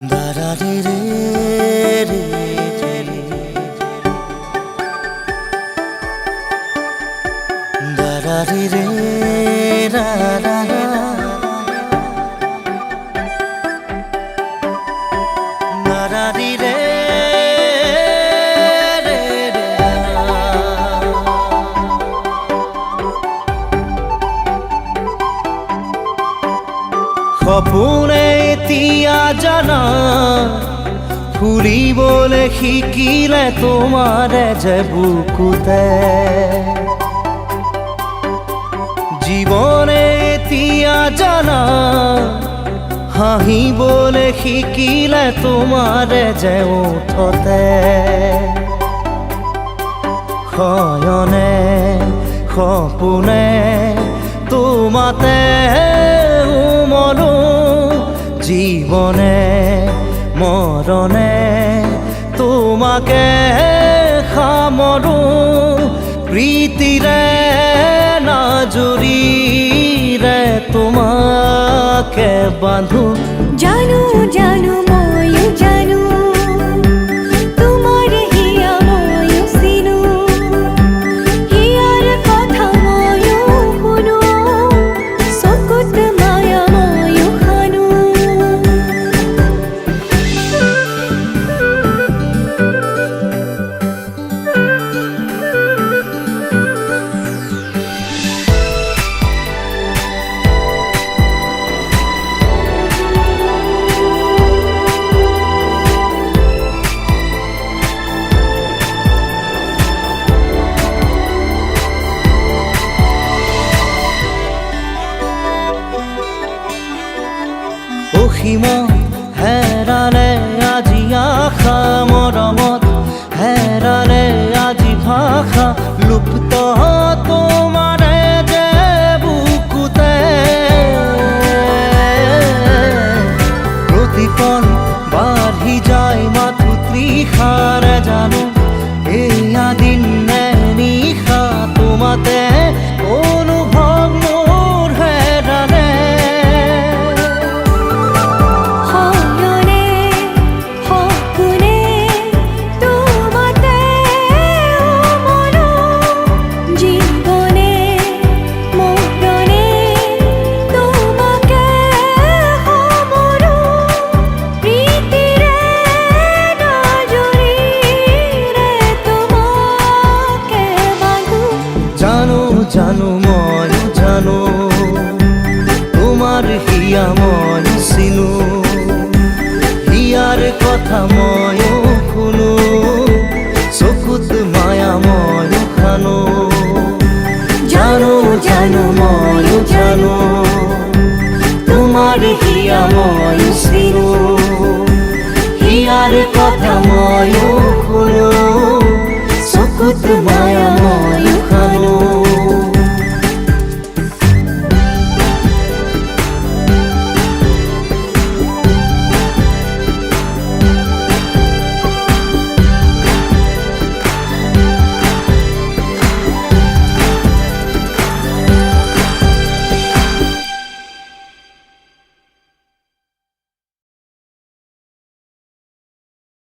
দারারে রে রে দারারে রে রা রা রা দারারে রে রে রে সপোনে এতিয়া জানা ফুৰিবলৈ শিকিলে তোমাৰে যে বুকুতে জীৱনে এতিয়া জানা হাঁহিবলৈ শিকিলে তোমাৰে যে ওঠতে শয়নে সপোনে তোমাতে উমলো জীবনে মরণে তোমাকে সামৰো প্ৰীতিৰে নাজুৰিৰে তোমাকে বান্ধো জানো জানো ময়ো জানো তোমাৰ হিয়া ময়ো চিনো হিয়াৰ কথা ময়ো শুনো চকুত মায়া ময়ো খানো অসীম হেৰালে আজি আশা মৰমত হেৰালে আজি ভাষা লুপ্ত তোমাৰে যে বুকুতে প্ৰতিপল বাঢ়ি যায় মাথো তৃষাৰে জানো এয়া দিন নে নিশা তোমাতে অনুভৱ মোৰ হেৰালে জানো ময়ো জানো তোমাৰ হিয়া ময়ো চিনো হিয়াৰ কথা ময়ো শুনো চকুত মায়া ময়ো খানো জানো জানো ময়ো জানো